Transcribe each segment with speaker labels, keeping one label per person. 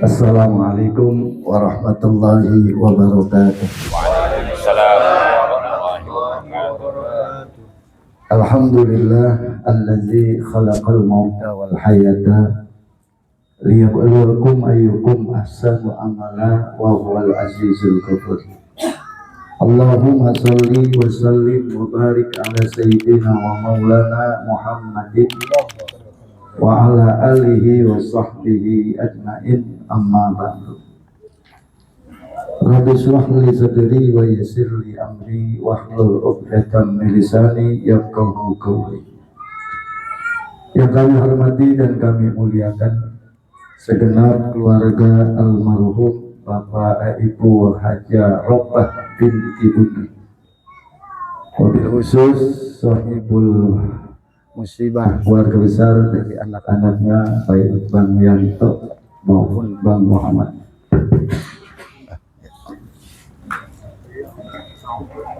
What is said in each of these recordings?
Speaker 1: Assalamualaikum warahmatullahi wabarakatuh.
Speaker 2: Waalaikumsalam warahmatullahi wabarakatuh.
Speaker 1: Alhamdulillah allazi khalaqal mauta wal hayata liyabluwakum ayyukum ahsanu amala wa huwal azizul ghafur. Allahumma shalli wa sallim wa barik ala sayyidina wa maulana Muhammadin wa ala alihi wa sahbihi ajmain, amma ba'du. Rabbi shrah li sadri wa yassir li amri wahlul 'uqdatam min lisani yafqahu qawli. Yang kami hormati dan kami muliakan segenap keluarga almarhum Bapak Ibu Haja Robbah binti Budi, wabil khusus sahibul musibah keluarga besar dari anak-anaknya baik Bang Yanto maupun Bang Muhammad.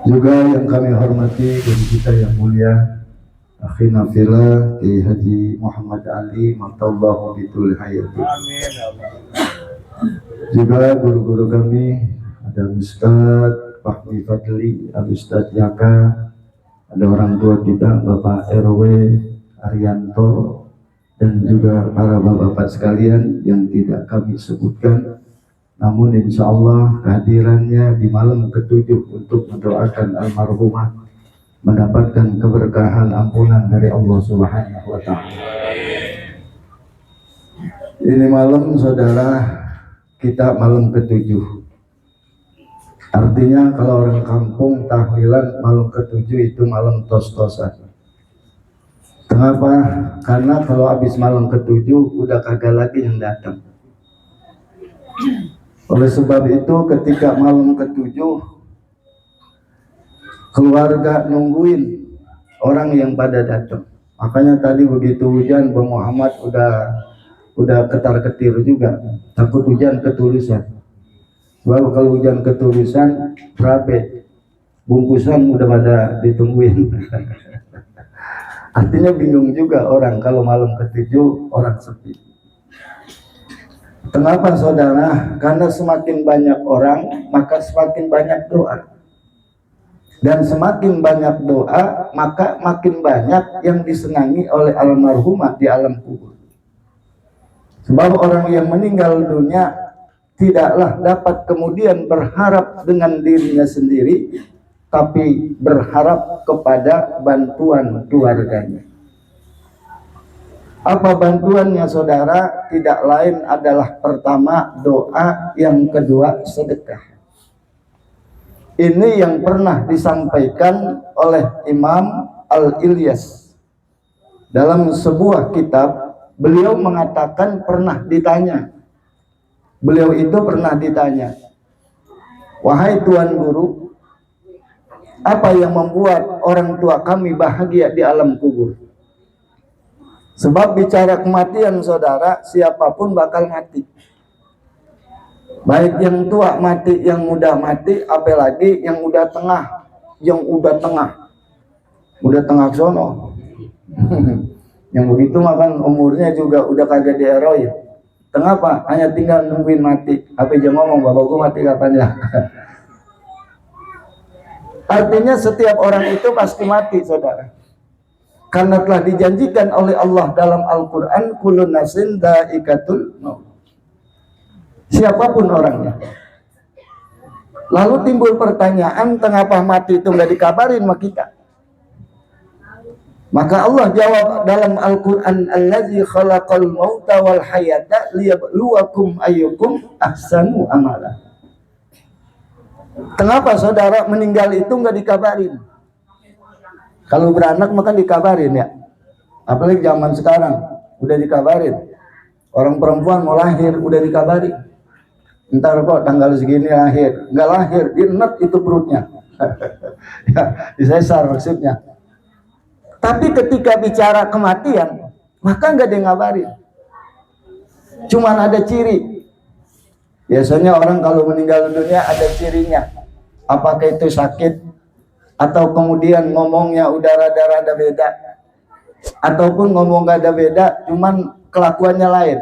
Speaker 1: Juga yang kami hormati dan kita yang mulia akhina fillah Ki Haji Muhammad Ali matallahu bitul hayati. Juga guru-guru kami, ada Ustadz Fahmi Fadli, ada Ustadz Yaka, ada orang tua kita Bapak RW Arianto, dan juga para bapak-bapak sekalian yang tidak kami sebutkan. Namun insya Allah kehadirannya di malam ketujuh untuk mendoakan almarhumah mendapatkan keberkahan ampunan dari Allah Subhanahu wa Ta'ala. Ini malam saudara kita malam ketujuh. Artinya kalau orang kampung tahlilan malam ketujuh itu malam tos-tosan. Kenapa? Karena kalau habis malam ketujuh udah kagak lagi yang datang. Oleh sebab itu ketika malam ketujuh keluarga nungguin orang yang pada datang. Makanya tadi begitu hujan Bang Muhammad udah ketar-ketir juga, takut hujan ketulusan. Sebab kalau hujan ketulusan rabe, bungkusan udah pada ditungguin. Artinya bingung juga orang kalau malam ketujuh orang sepi. Kenapa saudara? Karena semakin banyak orang maka semakin banyak doa, dan semakin banyak doa maka makin banyak yang disenangi oleh almarhumah di alam kubur. Sebab orang yang meninggal dunia tidaklah dapat kemudian berharap dengan dirinya sendiri, tapi berharap kepada bantuan keluarganya. Apa bantuannya saudara? Tidak lain adalah pertama doa, yang kedua sedekah. Ini yang pernah disampaikan oleh Imam Al-Ilyas dalam sebuah kitab. Beliau mengatakan pernah ditanya, beliau itu pernah ditanya, wahai Tuan Guru, apa yang membuat orang tua kami bahagia di alam kubur? Sebab bicara kematian saudara, siapapun bakal mati. Baik yang tua mati, yang muda mati, apalagi yang udah tengah, udah tengah sono. Yang begitu makan umurnya juga udah kagak dieroy. Tengah apa? Hanya tinggal nungguin mati. Apa aja ngomong, bapakku mati kapan ya? Artinya setiap orang itu pasti mati saudara. Karena telah dijanjikan oleh Allah dalam Al-Quran, kullu nafsin dha'iqatul maut. Siapapun orangnya. Lalu timbul pertanyaan, kenapa mati itu nggak dikabarin sama kita? Maka Allah jawab dalam Al-Quran, allazi khalaqal mauta wal hayata liyabluwakum ayyukum ahsanu amala. Kenapa saudara meninggal itu nggak dikabarin? Kalau beranak maka dikabarin ya. Apalagi zaman sekarang udah dikabarin. Orang perempuan mau lahir udah dikabarin. Ntar kok tanggal segini lahir, nggak lahir, dinet itu perutnya. Ya, disesar maksudnya. Tapi ketika bicara kematian, maka nggak ada yang ngabarin. Cuman ada ciri. Biasanya orang kalau meninggal dunia ada cirinya. Apakah itu sakit, atau kemudian ngomongnya udah rada-rada beda, ataupun ngomong gak ada beda, cuman kelakuannya lain.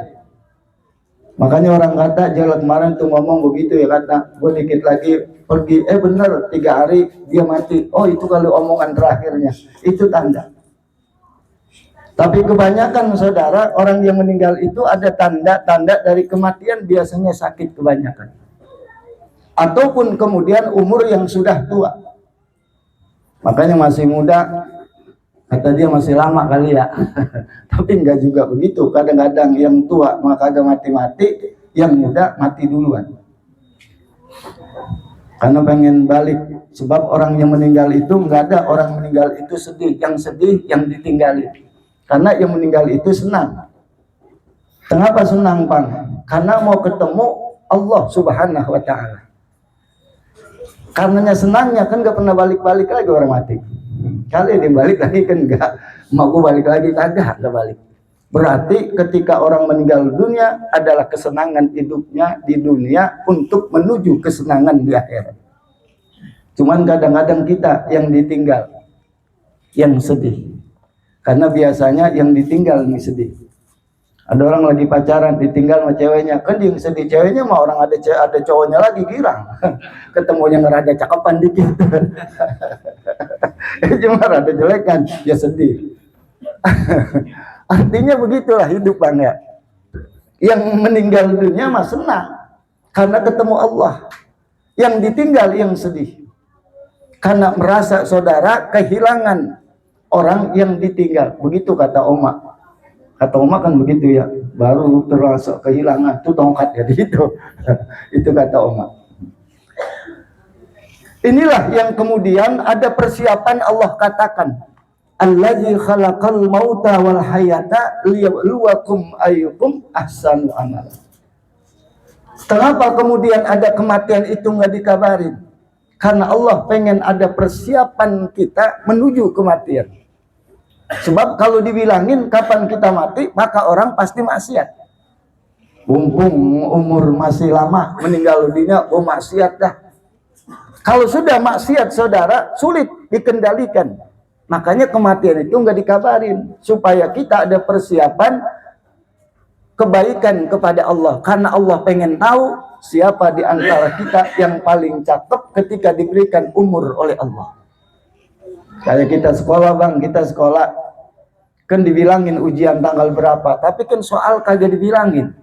Speaker 1: Makanya orang kata Jala kemarin tuh ngomong begitu ya, kata gue dikit lagi pergi, bener 3 hari dia mati. Oh itu kalau omongan terakhirnya, itu tanda. Tapi kebanyakan saudara, orang yang meninggal itu ada tanda-tanda dari kematian, biasanya sakit kebanyakan. Ataupun kemudian umur yang sudah tua. Makanya masih muda, kata dia masih lama kali ya. Tapi enggak juga begitu. Kadang-kadang yang tua maka agak mati-mati, yang muda mati duluan. Karena pengen balik. Sebab orang yang meninggal itu enggak ada orang meninggal itu sedih. Yang sedih yang ditinggalin. Karena yang meninggal itu senang. Kenapa senang, Bang? Karena mau ketemu Allah Subhanahu wa Ta'ala. Karenanya senangnya kan gak pernah balik-balik lagi orang mati. Kali dia balik lagi kan enggak, mau balik lagi kagak balik. Berarti ketika orang meninggal dunia adalah kesenangan hidupnya di dunia untuk menuju kesenangan di akhirat. Cuman kadang-kadang kita yang ditinggal, yang sedih. Karena biasanya yang ditinggal nih sedih. Ada orang lagi pacaran ditinggal sama ceweknya, kan yang sedih ceweknya mah orang ada cowoknya lagi girang. Ketemunya ngerada cakepan dikit. Cuma rada jelekan, ya sedih. Artinya begitulah hidup, Bang ya. Yang meninggal dunia mah senang karena ketemu Allah. Yang ditinggal yang sedih. Karena merasa saudara kehilangan orang yang ditinggal. Begitu kata Oma. Kata Oma kan begitu ya. Baru terasa kehilangan. Itu tongkat ya gitu. Itu kata Oma. Inilah yang kemudian ada persiapan Allah katakan. Allazi khalaqal mauta wal hayata liyabluwakum ayyukum ahsanu amala. Kenapa kemudian ada kematian itu nggak dikabarin? Karena Allah pengen ada persiapan kita menuju kematian. Sebab kalau dibilangin kapan kita mati, maka orang pasti maksiat. Mumpung umur masih lama, meninggal dunia, maksiat dah. Kalau sudah maksiat saudara, sulit dikendalikan. Makanya kematian itu nggak dikabarin. Supaya kita ada persiapan kebaikan kepada Allah. Karena Allah pengen tahu siapa di antara kita yang paling cakep ketika diberikan umur oleh Allah. Kayak kita sekolah, Bang, kita sekolah kan dibilangin ujian tanggal berapa, tapi kan soal kagak dibilangin.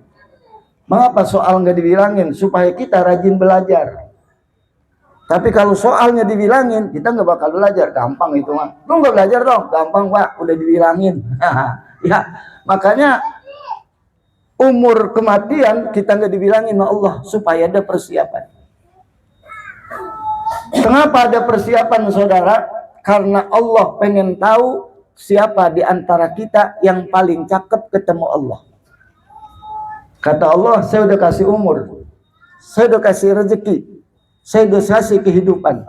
Speaker 1: Mengapa soal nggak dibilangin? Supaya kita rajin belajar. Tapi kalau soalnya dibilangin, kita nggak bakal belajar. Gampang itu mah. Lu nggak belajar dong? Gampang, Pak, udah dibilangin. Ya, makanya umur kematian kita nggak dibilangin sama Allah supaya ada persiapan. Kenapa ada persiapan, saudara? Karena Allah pengen tahu siapa di antara kita yang paling cakep ketemu Allah. Kata Allah, saya udah kasih umur, saya udah kasih rezeki, saya udah kasih kehidupan.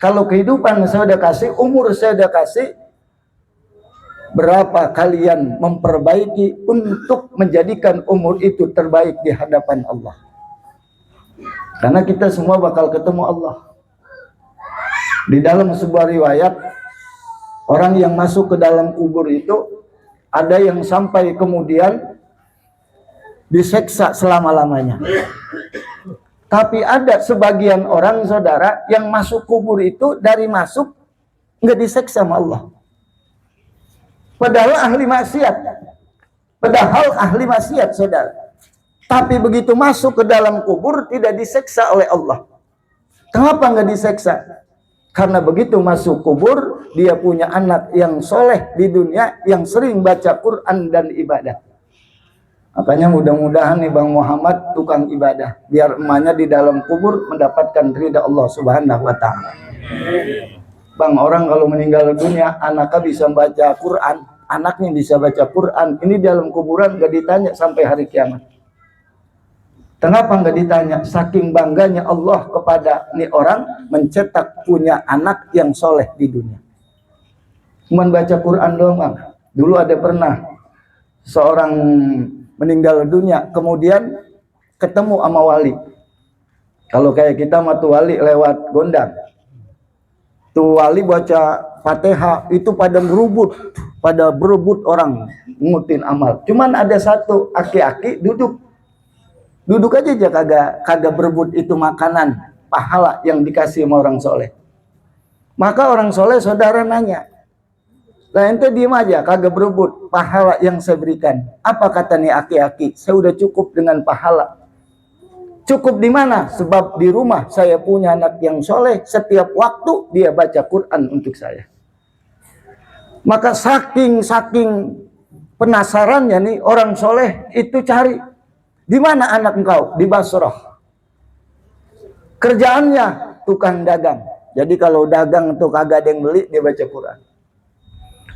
Speaker 1: Kalau kehidupan saya udah kasih, umur saya udah kasih, berapa kalian memperbaiki untuk menjadikan umur itu terbaik di hadapan Allah? Karena kita semua bakal ketemu Allah. Di dalam sebuah riwayat, orang yang masuk ke dalam kubur itu ada yang sampai kemudian diseksa selama-lamanya. Tapi ada sebagian orang, saudara, yang masuk kubur itu dari masuk nggak diseksa sama Allah. Padahal ahli maksiat, saudara. Tapi begitu masuk ke dalam kubur tidak diseksa oleh Allah. Kenapa nggak diseksa? Karena begitu masuk kubur, dia punya anak yang soleh di dunia, yang sering baca Quran dan ibadah. Makanya mudah-mudahan nih Bang Muhammad tukang ibadah, biar emaknya di dalam kubur mendapatkan ridha Allah Subhanahu wa Ta'ala. Bang, orang kalau meninggal dunia, anaknya bisa baca Quran, anaknya bisa baca Quran, ini dalam kuburan gak ditanya sampai hari kiamat. Kenapa nggak ditanya? Saking bangganya Allah kepada nih orang mencetak punya anak yang soleh di dunia. Cuman baca Quran doang, Bang. Dulu ada pernah seorang meninggal dunia, kemudian ketemu sama wali. Kalau kayak kita mah tuh wali lewat gondang. Tuh wali baca Fatihah itu pada berebut orang ngutin amal. Cuman ada satu aki-aki duduk Duduk aja kagak berebut itu makanan pahala yang dikasih sama orang soleh. Maka orang soleh saudara nanya, lah ente diem aja kagak berebut pahala yang saya berikan. Apa kata nih aki-aki? Saya udah cukup dengan pahala. Cukup di mana? Sebab di rumah saya punya anak yang soleh, setiap waktu dia baca Quran untuk saya. Maka saking penasarannya nih orang soleh itu cari, di mana anak engkau? Di Basrah. Kerjaannya tukang dagang. Jadi kalau dagang tuh kagak ada yang beli, dia baca Quran.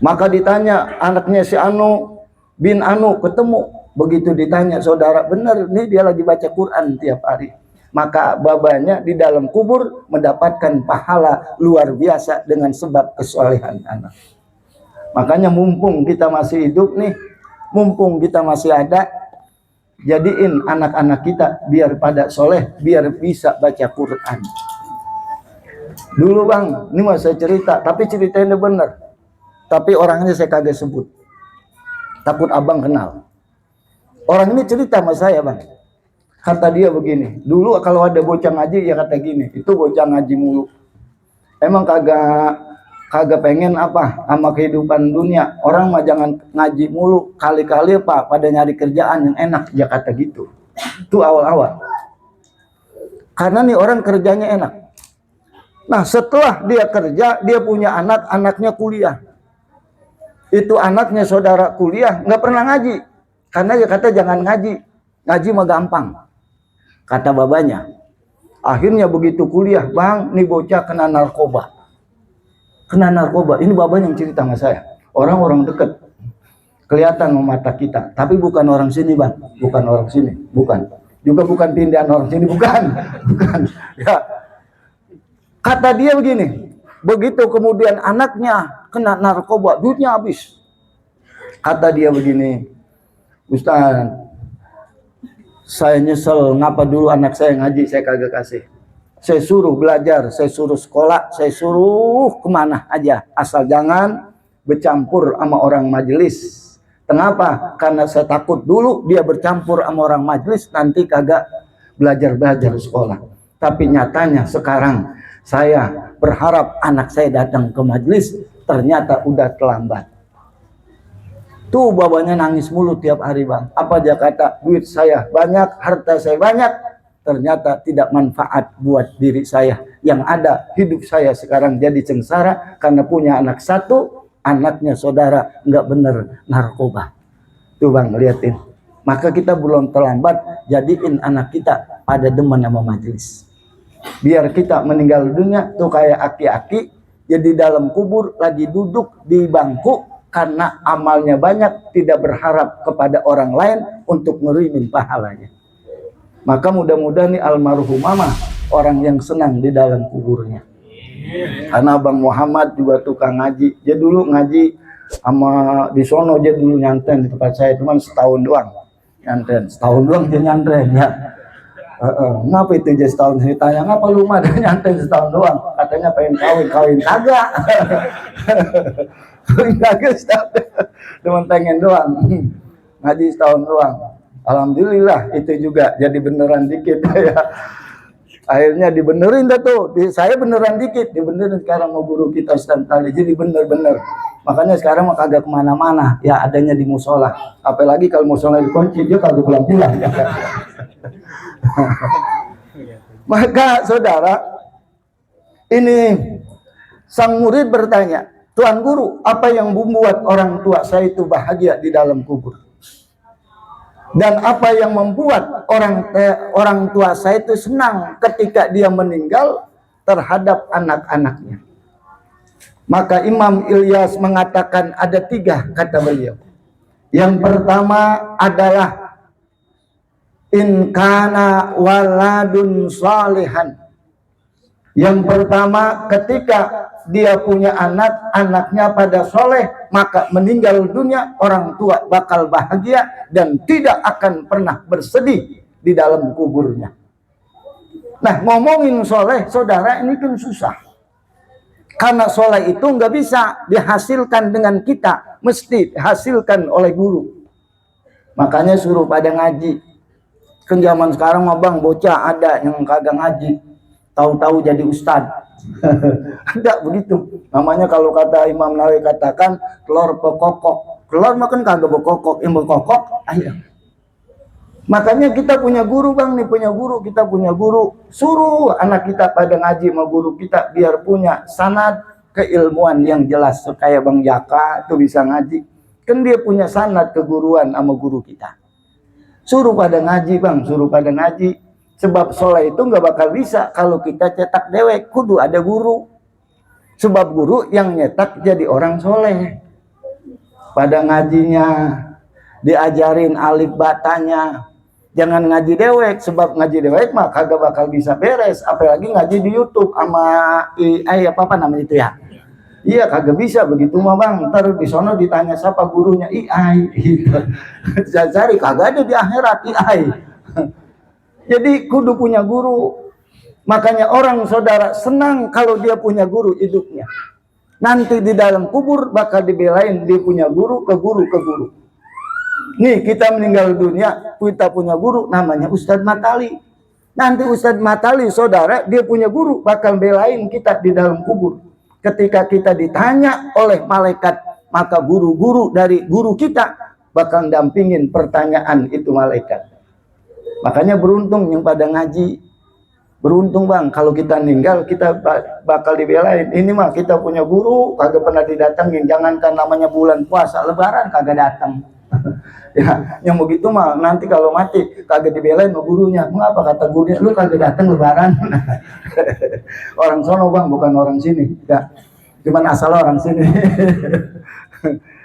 Speaker 1: Maka ditanya anaknya si Anu bin Anu ketemu. Begitu ditanya saudara, benar nih dia lagi baca Quran tiap hari. Maka babanya di dalam kubur mendapatkan pahala luar biasa dengan sebab kesolehan anak. Makanya mumpung kita masih hidup nih, mumpung kita masih ada, jadiin anak-anak kita biar pada soleh, biar bisa baca Quran. Dulu bang, ini mau saya cerita, tapi ceritanya bener. Tapi orangnya saya kagak sebut. Takut abang kenal. Orang ini cerita sama saya bang. Kata dia begini, dulu kalau ada bocah ngaji ya kata gini, itu bocah ngaji mulu. Emang kagak pengen apa sama kehidupan dunia. Orang mah jangan ngaji mulu, kali-kali apa pada nyari kerjaan yang enak, ya kata gitu. Itu awal-awal. Karena nih orang kerjanya enak. Nah setelah dia kerja, dia punya anak, anaknya kuliah. Itu anaknya saudara kuliah, nggak pernah ngaji. Karena dia kata jangan ngaji, ngaji mah gampang. Kata babanya. Akhirnya begitu kuliah, bang, nih bocah kena narkoba. Kena narkoba, ini babanya yang cerita sama saya. Orang-orang dekat, kelihatan mata kita. Tapi bukan orang sini bang, bukan orang sini, bukan. Juga bukan pindahan orang sini, bukan. Bukan. Ya. Kata dia begini, begitu kemudian anaknya kena narkoba, duitnya habis. Kata dia begini, Ustaz, saya nyesel ngapa dulu anak saya ngaji saya kagak kasih. Saya suruh belajar, saya suruh sekolah, saya suruh kemana aja. Asal jangan bercampur sama orang majelis. Kenapa? Karena saya takut dulu dia bercampur sama orang majelis, nanti kagak belajar sekolah. Tapi nyatanya sekarang saya berharap anak saya datang ke majelis, ternyata udah terlambat. Tuh babanya nangis mulu tiap hari bang. Apa dia kata? Duit saya banyak, harta saya banyak. Ternyata tidak manfaat buat diri saya. Yang ada hidup saya sekarang jadi sengsara karena punya anak satu, anaknya saudara nggak bener narkoba. Tuh bang liatin. Maka kita belum terlambat jadiin anak kita pada demen sama majelis. Biar kita meninggal dunia tuh kayak aki-aki jadi dalam kubur lagi duduk di bangku. Karena amalnya banyak, tidak berharap kepada orang lain untuk ngirimin pahalanya. Maka mudah-mudahan nih almarhum mama orang yang senang di dalam kuburnya. Karena Abang Muhammad juga tukang ngaji. Dia dulu ngaji sama di sono, dia dulu nyanten di tempat saya, cuman setahun doang nyanten. Setahun doang dia nyanten ya. Ngapa itu aja setahun? Saya tanya, ngapa lu mah dia nyanten setahun doang? Katanya pengen kawin kagak. Kagak setahun, cuma pengen doang. Ngaji setahun doang. Alhamdulillah itu juga jadi beneran dikit ya. Akhirnya dibenerin dah tuh. Saya beneran dikit, dibenerin sekarang mau guru kita Ustaz tadi. Jadi bener-bener. Makanya sekarang mah kagak kemana-mana. Ya adanya di musola. Apalagi kalau musola dikunci, dia kagak pulang-pulang. Maka saudara, ini sang murid bertanya, Tuan Guru, apa yang membuat orang tua saya itu bahagia di dalam kubur? Dan apa yang membuat orang tua saya itu senang ketika dia meninggal terhadap anak-anaknya? Maka Imam Ilyas mengatakan ada 3 kata beliau. Yang pertama adalah in kana waladun salihan. Yang pertama ketika dia punya anak, anaknya pada soleh, maka meninggal dunia orang tua bakal bahagia dan tidak akan pernah bersedih di dalam kuburnya. Nah ngomongin soleh saudara ini kan susah. Karena soleh itu nggak bisa dihasilkan dengan kita, mesti dihasilkan oleh guru. Makanya suruh pada ngaji. Kan zaman sekarang mah bang, bocah ada yang kagak ngaji, tahu-tahu jadi ustad. Ada begitu. Namanya kalau kata Imam Nawawi katakan telur pekokok. Telur makan kagak bekokok, yang bekokok ayo. Makanya kita punya guru bang nih, kita punya guru. Suruh anak kita pada ngaji sama guru kita biar punya sanad keilmuan yang jelas. Kayak Bang Jaka tuh bisa ngaji. Kan dia punya sanad keguruan sama guru kita. Suruh pada ngaji bang, suruh pada ngaji. Sebab soleh itu nggak bakal bisa kalau kita cetak dewek. Kudu ada guru. Sebab guru yang nyetak jadi orang soleh. Pada ngajinya, diajarin alif batanya. Jangan ngaji dewek, sebab ngaji dewek mah kagak bakal bisa beres. Apalagi ngaji di YouTube sama apa namanya itu ya. Iya kagak bisa begitu mah bang. Ntar di sono ditanya siapa gurunya AI. Cari kagak ada di akhirat AI. Jadi kudu punya guru. Makanya orang saudara senang kalau dia punya guru hidupnya. Nanti di dalam kubur bakal dibelain dia punya guru ke guru ke guru. Nih kita meninggal dunia, kita punya guru namanya Ustadz Matali. Nanti Ustadz Matali saudara dia punya guru bakal belain kita di dalam kubur. Ketika kita ditanya oleh malaikat, maka guru-guru dari guru kita bakal dampingin pertanyaan itu malaikat. Makanya beruntung yang pada ngaji. Beruntung bang, kalau kita meninggal kita bakal dibelain. Ini mah kita punya guru, kagak pernah didatengin. Jangankan namanya bulan puasa, lebaran kagak datang. Ya, yang begitu mah nanti kalau mati kagak dibelain sama gurunya. Mengapa kata gurunya lu kagak datang lebaran? Orang sono bang, bukan orang sini. Ya, cuman asal orang sini.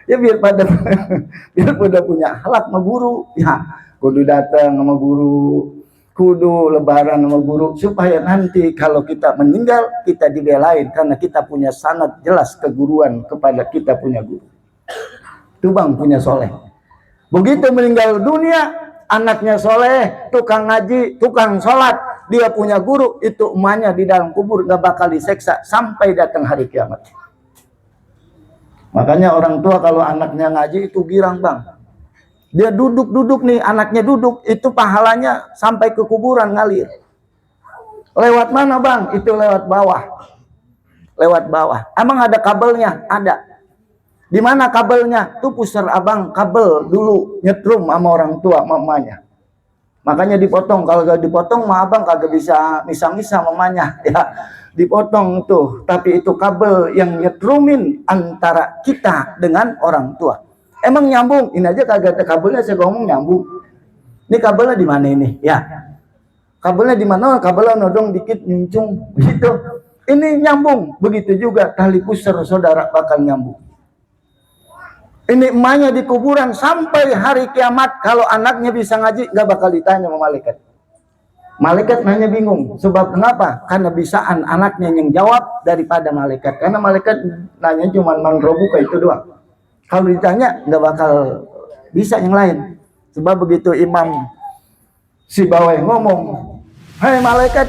Speaker 1: Ya biar pada punya akhlak sama guru. Ya, kudu datang sama guru, kudu lebaran sama guru supaya nanti kalau kita meninggal kita dibelain karena kita punya sanad jelas keguruan kepada kita punya guru. Itu bang punya soleh. Begitu meninggal dunia, anaknya soleh, tukang ngaji, tukang sholat, dia punya guru, itu emaknya di dalam kubur gak bakal diseksa sampai datang hari kiamat. Makanya orang tua kalau anaknya ngaji itu girang bang. Dia duduk nih, anaknya duduk, itu pahalanya sampai ke kuburan ngalir. Lewat mana bang? Itu lewat bawah. Lewat bawah. Emang ada kabelnya? Ada. Di mana kabelnya? Tuh pusar abang kabel dulu nyetrum sama orang tua mamanya. Makanya dipotong. Kalau gak dipotong mah abang kagak bisa misa-misa mamanya ya. Dipotong tuh. Tapi itu kabel yang nyetrumin antara kita dengan orang tua. Emang nyambung? Ini aja kagak ada kabelnya saya ngomong nyambung. Ini kabelnya di mana ini? Ya. Kabelnya di mana? Kabelnya nodong dikit nyuncung gitu. Ini nyambung. Begitu juga tali pusar saudara bakal nyambung. Ini emaknya di kuburan sampai hari kiamat. Kalau anaknya bisa ngaji, gak bakal ditanya sama malaikat. Malaikat nanya bingung. Sebab kenapa? Karena bisaan anaknya yang jawab daripada malaikat. Karena malaikat nanya cuma man robuka itu doang. Kalau ditanya, gak bakal bisa yang lain. Sebab begitu Imam Sibawai ngomong, "Hei malaikat,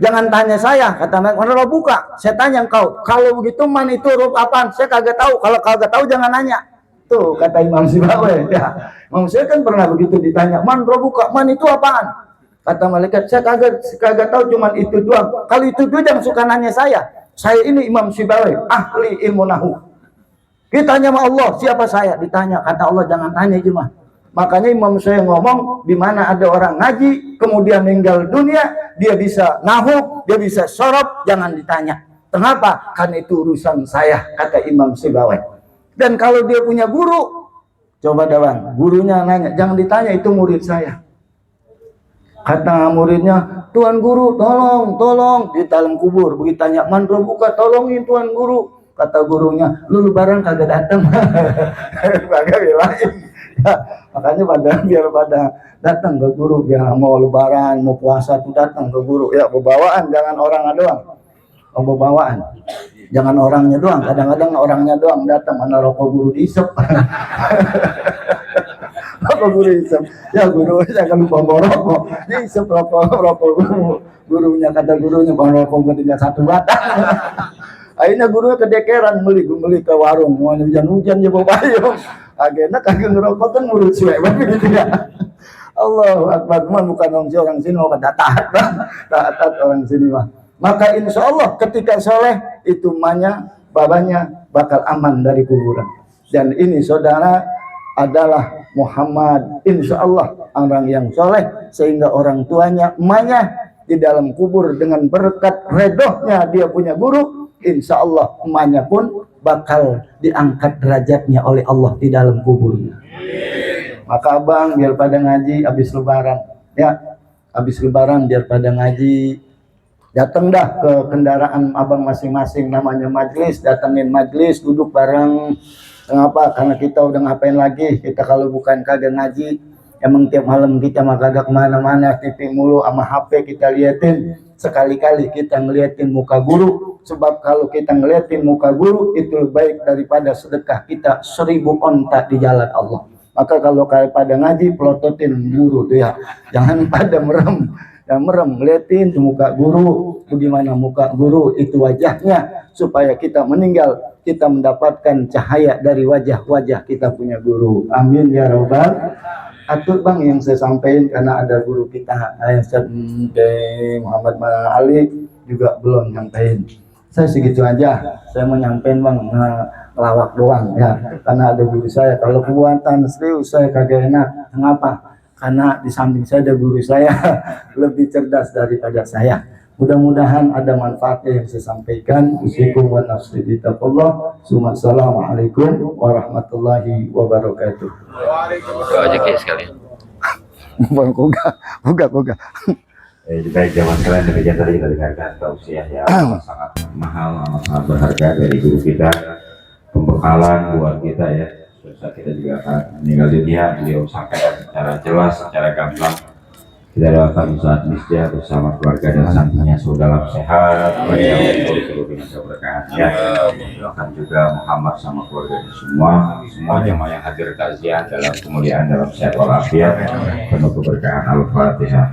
Speaker 1: jangan tanya saya," kata malaikat, "mana buka? Saya tanya engkau. Kalau begitu man itu huruf apaan? Saya kagak tahu. Kalau kagak tahu jangan nanya." Tuh kata Imam Sibawai. Ya, Imam saya kan pernah begitu ditanya, "Man buka? Man itu apaan?" Kata malaikat, "Saya kagak tahu, cuman itu doang. Kalau itu doang jangan suka nanya saya. Saya ini Imam Sibawai, ahli ilmu nahu. Ditanya sama Allah, siapa saya?" Ditanya, kata Allah, "Jangan tanya cuma." Makanya Imam saya ngomong, di mana ada orang ngaji, kemudian meninggal dunia, dia bisa nahu, dia bisa sorop, jangan ditanya. Kenapa? Karena itu urusan saya, kata Imam Sibawai. Dan kalau dia punya guru, coba bang, gurunya nanya, jangan ditanya, itu murid saya. Kata muridnya, "Tuan guru, tolong, di dalam kubur." Begitu tanya, "Man buka, tolongin Tuan guru." Kata gurunya, "Lu lebaran kagak datang." Kagak belain. Ya, makanya biar pada datang ke guru, biar mau lebaran, mau puasa tuh datang ke guru. Ya, pembawaan, jangan orangnya doang. Pembawaan, jangan orangnya doang. Kadang-kadang orangnya doang datang, mana rokok guru diisep. Rokok guru isep. Ya guru jangan lupa bawa rokok. Diisep rokok guru. Gurunya kata gurunya bawa rokok gue tinggal 1 batang. Akhirnya gurunya kedekeran beli ke warung. Mau hujan-hujan ya bawa payung. Akhirnya kagak ngerokok kan ngurut suwe begitu ya. Allahu Akbar. Cuma bukan orang sini mau pada taat bang, taat orang sini mah. Maka insya Allah ketika soleh itu emaknya, babanya bakal aman dari kuburan. Dan ini saudara adalah Muhammad, insya Allah orang yang soleh, sehingga orang tuanya, emaknya di dalam kubur dengan berkat redohnya dia punya guru, insya Allah emaknya pun bakal diangkat derajatnya oleh Allah di dalam kuburnya. Maka abang biar pada ngaji habis lebaran ya, habis lebaran biar pada ngaji, datang dah ke kendaraan abang masing-masing, namanya majelis, datengin majelis, duduk bareng. Kenapa? Karena kita udah ngapain lagi, kita kalau bukan kagak ngaji, emang tiap malam kita mah kagak kemana-mana, TV mulu sama HP kita liatin. Sekali-kali kita ngeliatin muka guru, sebab kalau kita ngeliatin muka guru itu lebih baik daripada sedekah kita 1000 onta di jalan Allah. Maka kalau kalian pada ngaji, pelototin guru tuh ya, jangan pada merem. Yang merem, ngeliatin tuh muka guru, bagaimana muka guru itu wajahnya, supaya kita meninggal, kita mendapatkan cahaya dari wajah-wajah kita punya guru. Amin ya robbal. Atur bang yang saya sampaikan, karena ada guru kita Ustaz Muhammad Ali juga belum nyampein. Saya segitu aja, saya mau nyampein bang, ngelawak doang ya, karena ada guru saya. Kalau kebuatan serius saya kagak enak. Kenapa? Karena di samping saya ada guru saya lebih cerdas daripada saya. Mudah-mudahan ada manfaatnya yang saya sampaikan. Usikum wa nafsi bitaqullah. Assalamualaikum warahmatullahi wabarakatuh.
Speaker 2: Doa aja kayak sekalian.
Speaker 1: Bang Koga.
Speaker 3: Baik, zaman sekalian, demikian tadi kita dengarkan tausiah yang sangat mahal, sangat berharga dari guru kita, pembekalan buat kita ya. Saat kita juga akan meninggal dunia, beliau sampaikan secara jelas, secara gamblang. Kita doakan Ustaz Misja bersama keluarga dan santrinya dalam sehat, panjang umur dengan keberkahannya. Doakan juga Muhammad sama keluarganya semua jemaah yang hadir takziah dalam kemuliaan, dalam sehat walafiat, penuh keberkahan. Al-Fatihah.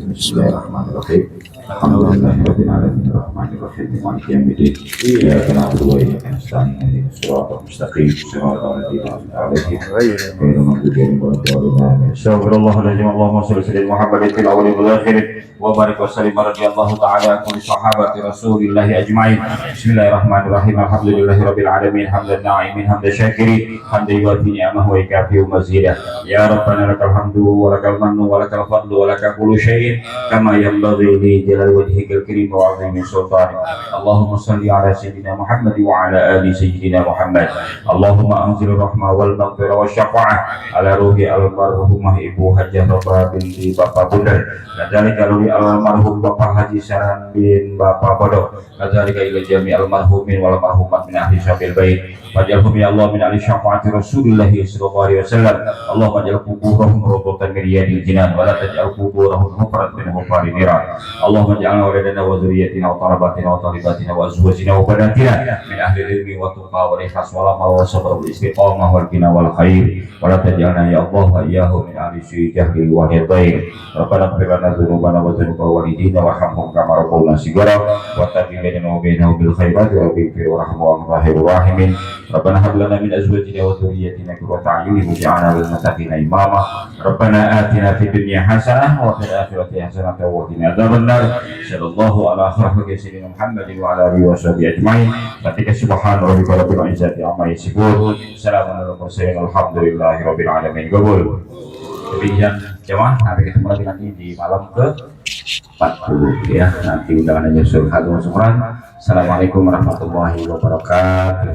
Speaker 3: Bismillahirrahmanirrahim. Alhamdulillahirabbil alamin arrahmanirrahim maliki yaumiddin. Iyyaka na'budu wa iyyaka nasta'in ihdinas siratal mustaqim siratal ladzina an'amta 'alaihim ghairil maghdubi 'alaihim waladdallin. Astagfirullahaladzim. Allahumma shalli ala sayyidina Muhammadin fil awwalin wal akhirin wa barik wa sallim radhiyallahu ta'ala an kulli sahabati rasulillahi ajma'in. Bismillahirrahmanirrahim. Alhamdulillahirabbil alamin hamdan na'imin hamdan syakirin hamdan yuwafi ni'amahu wa yukafi mazidah. Ya rabbana lakal hamdu wa lakal mannu wa lakal fadlu wa lakal kullu syai'in kama yanbaghi li jalali wajhikal karim wa 'azimi sultanik. Allahumma shalli ala sayyidina Muhammad wa ala ali sayyidina Muhammad. Allahumma anzil rahmah wal maghfirah wa syafa'ah ala ruhi almarhumah Ibu Hajah Roba binti Bapak Bundar, kadzalika ruhi almarhum Bapak Haji Saran bin Bapak Bodoh, kadzalika ila jami almarhumin wal marhumat min ahli syabil bait. Waj'alhum ya Allah min ahli syafaati Rasulillah sallallahu alaihi wasallam. Allahumma ij'al quburahum rawdatan min riyadil jinan wa la taj'al quburahum hufratan min hufarin niran. Allahumma ij'alna waladana wa dzurriyyatina wa tarabatina wa talibatina wa azwajina wa banatina min ahli ilmi wa tuqa wa ikhlas wa amal wa sabr wal istiqamah wal qina wal khair wa la taj'alna ya Allah wa iyyahu min ahli syujahil wa hidayr. Rabbana ighfir lana dzunubana wa dzunuba walidina warhamhum kama rabbuna shighara wa tabi bainana wa bainahum bil khairati wa ighfir warhamhum wa rahimur rahimin. Rabbana hab lana min azwajina wa dhurriyyatina qurrata a'yunin waj'alna lil muttaqina imama. Rabbana atina fid dunya hasanah wa fil akhirati hasanah wa qina adzabannar. Sallallahu ala sayyidina Muhammadin wa ala alihi washabihi ajmain. Ketika subhana rabbika rabbil izzati amma yasifun. Assalamu alaikum warahmatullahi wabarakatuh. Demikian jemaah, sampai ketemu lagi nanti di malam ke 40 ya, nanti undangannya nyusul Hadul Sumran. Assalamualaikum warahmatullahi wabarakatuh.